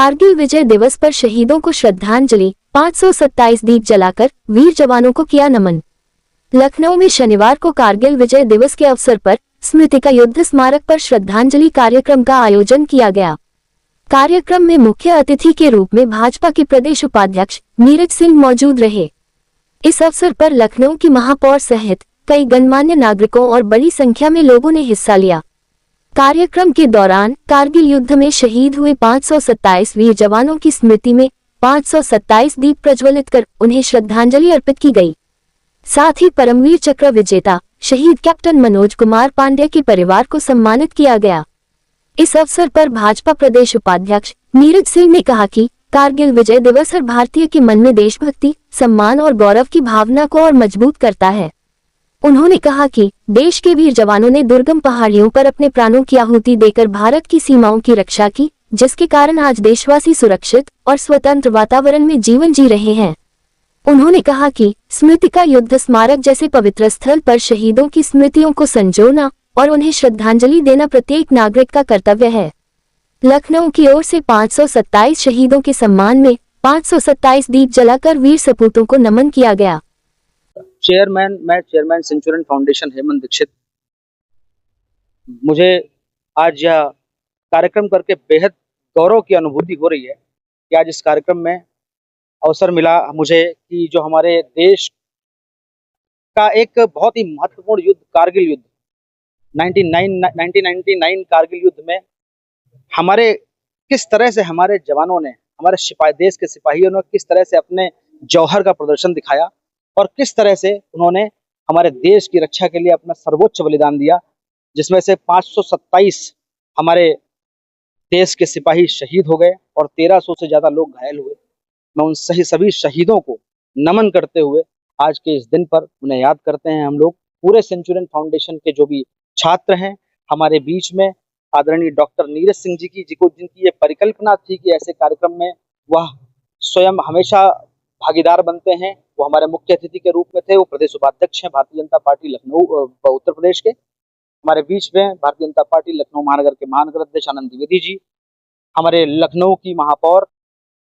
कारगिल विजय दिवस पर शहीदों को श्रद्धांजलि, 527 दीप जलाकर वीर जवानों को किया नमन। लखनऊ में शनिवार को कारगिल विजय दिवस के अवसर पर स्मृतिका युद्ध स्मारक पर श्रद्धांजलि कार्यक्रम का आयोजन किया गया। कार्यक्रम में मुख्य अतिथि के रूप में भाजपा के प्रदेश उपाध्यक्ष नीरज सिंह मौजूद रहे। इस अवसर पर लखनऊ की महापौर सहित कई गणमान्य नागरिकों और बड़ी संख्या में लोगों ने हिस्सा लिया। कार्यक्रम के दौरान कारगिल युद्ध में शहीद हुए 527 वीर जवानों की स्मृति में 527 दीप प्रज्वलित कर उन्हें श्रद्धांजलि अर्पित की गई। साथ ही परमवीर चक्र विजेता शहीद कैप्टन मनोज कुमार पांड्या के परिवार को सम्मानित किया गया। इस अवसर पर भाजपा प्रदेश उपाध्यक्ष नीरज सिंह ने कहा कि कारगिल विजय दिवस हर भारतीय के मन में देशभक्ति, सम्मान और गौरव की भावना को और मजबूत करता है। उन्होंने कहा कि देश के वीर जवानों ने दुर्गम पहाड़ियों पर अपने प्राणों की आहुति देकर भारत की सीमाओं की रक्षा की, जिसके कारण आज देशवासी सुरक्षित और स्वतंत्र वातावरण में जीवन जी रहे हैं। उन्होंने कहा कि स्मृतिका युद्ध स्मारक जैसे पवित्र स्थल पर शहीदों की स्मृतियों को संजोना और उन्हें श्रद्धांजलि देना प्रत्येक नागरिक का कर्तव्य है। लखनऊ की ओर से 527 शहीदों के सम्मान में 527 दीप जलाकर वीर सपूतों को नमन किया गया। मैं chairman Centurion Foundation Hemant Dikshit. मुझे आज यह कार्यक्रम करके बेहद गौरव की अनुभूति हो रही है कि आज इस कार्यक्रम में अवसर मिला मुझे कि जो हमारे देश का एक बहुत ही महत्वपूर्ण युद्ध कारगिल युद्ध 1999 कारगिल युद्ध में हमारे किस तरह से हमारे जवानों ने, हमारे देश के सिपाहियों ने किस तरह से अपने जौहर का प्रदर्शन दिखाया और किस तरह से उन्होंने हमारे देश की रक्षा के लिए अपना सर्वोच्च बलिदान दिया, जिसमें से 527 हमारे देश के सिपाही शहीद हो गए और 1300 से ज़्यादा लोग घायल हुए। मैं उन सभी शहीदों को नमन करते हुए आज के इस दिन पर उन्हें याद करते हैं। हम लोग पूरे सेंचुरियन फाउंडेशन के जो भी छात्र हैं हमारे बीच में आदरणीय डॉक्टर नीरज सिंह जी की जिनकी ये परिकल्पना थी कि ऐसे कार्यक्रम में वह स्वयं हमेशा भागीदार बनते हैं। वो हमारे मुख्य अतिथि के रूप में थे। वो प्रदेश उपाध्यक्ष हैं भारतीय जनता पार्टी लखनऊ उत्तर प्रदेश के। हमारे बीच में भारतीय जनता पार्टी लखनऊ महानगर के महानगर अध्यक्ष आनंद द्विवेदी जी, हमारे लखनऊ की महापौर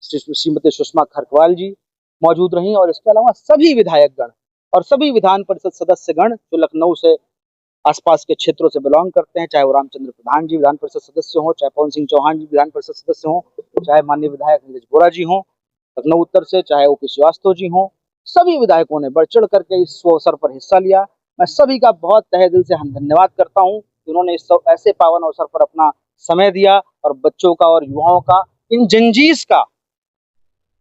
श्रीमती सुषमा खरकवाल जी मौजूद रही और इसके अलावा सभी विधायकगण और सभी विधान परिषद सदस्यगण जो लखनऊ से आसपास के क्षेत्रों से बिलोंग करते हैं, चाहे वो रामचंद्र प्रधान जी विधान परिषद सदस्य हों, चाहे पवन सिंह चौहान जी विधान परिषद सदस्य हों, चाहे माननीय विधायक नीरज बोरा जी हों लखनऊ उत्तर से, चाहे ओपी श्रीवास्तव जी हों, सभी विधायकों ने बढ़ चढ़ करके इस अवसर पर हिस्सा लिया। मैं सभी का बहुत तहे दिल से धन्यवाद करता हूं कि उन्होंने इस ऐसे पावन अवसर पर अपना समय दिया और बच्चों का और युवाओं का, इन जंजीज का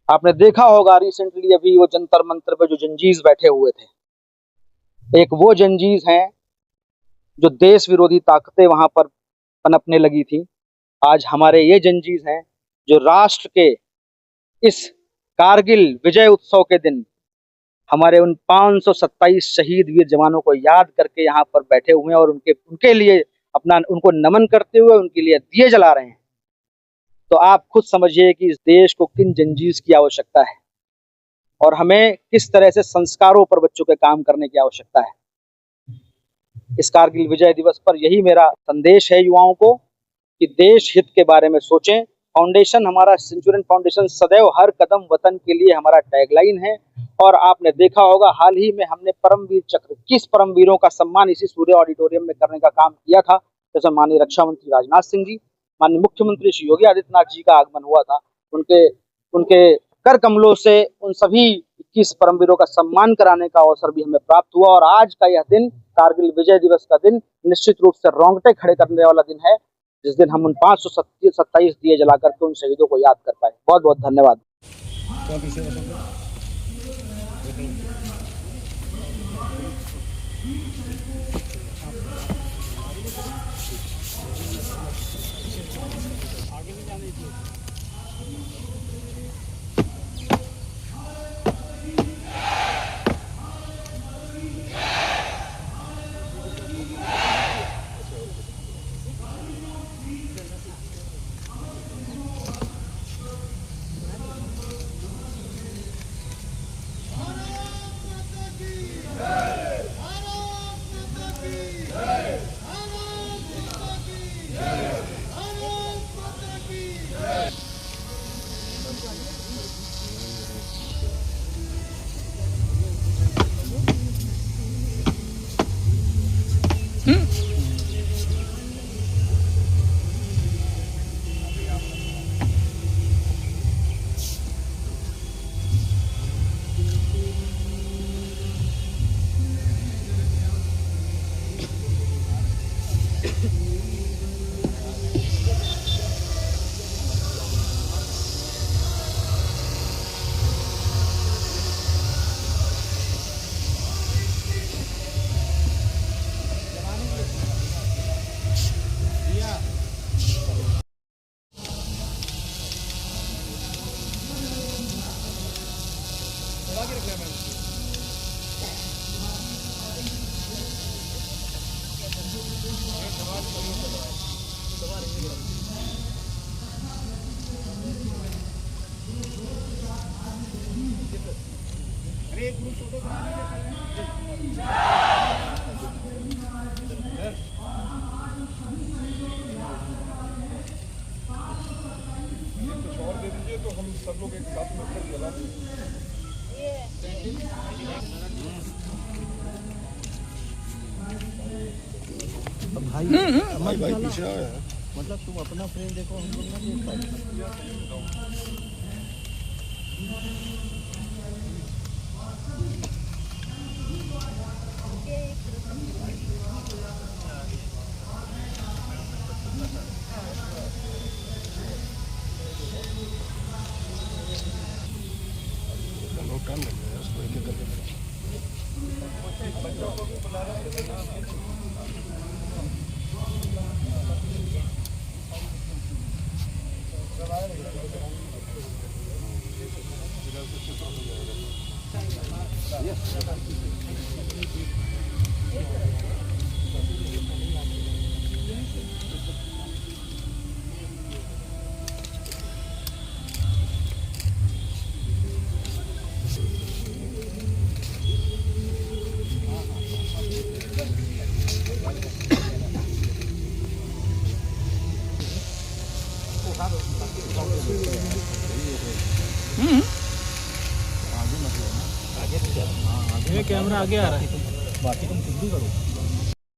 आपने देखा होगा रिसेंटली अभी वो जंतर मंतर पे जो जंजीज बैठे हुए थे, एक वो जंजीज हैं जो देश विरोधी ताकतें वहां पर पनपने लगी थी। आज हमारे ये जंजीज हैं जो राष्ट्र के इस कारगिल विजय उत्सव के दिन हमारे उन 527 शहीद वीर जवानों को याद करके यहाँ पर बैठे हुए हैं और उनके लिए उनको नमन करते हुए उनके लिए दिए जला रहे हैं। तो आप खुद समझिए कि इस देश को किन जंजीज की आवश्यकता है और हमें किस तरह से संस्कारों पर बच्चों के काम करने की आवश्यकता है। इस कारगिल विजय दिवस पर यही मेरा संदेश है युवाओं को कि देश हित के बारे में सोचें। फाउंडेशन, हमारा सेंचुरियन फाउंडेशन सदैव हर कदम वतन के लिए हमारा टैगलाइन है और आपने देखा होगा हाल ही में हमने परमवीर चक्र 21 परमवीरों का सम्मान इसी सूर्य ऑडिटोरियम में करने का काम किया था। जैसे माननीय रक्षा मंत्री राजनाथ सिंह जी, माननीय मुख्यमंत्री श्री योगी आदित्यनाथ जी का आगमन हुआ था, उनके कर कमलों से उन सभी 21 परमवीरों का सम्मान कराने का अवसर भी हमें प्राप्त हुआ और आज का यह दिन कारगिल विजय दिवस का दिन निश्चित रूप से रोंगटे खड़े करने वाला दिन है, जिस दिन हम उन 527 दिए जला करके उन शहीदों को याद कर पाए। बहुत बहुत धन्यवाद। मतलब तुम अपना फ्रेम देखो, हम लोग ना देख पाए। ये कैमरा आगे आ रहा है, बाकी तुम कुछ भी करो।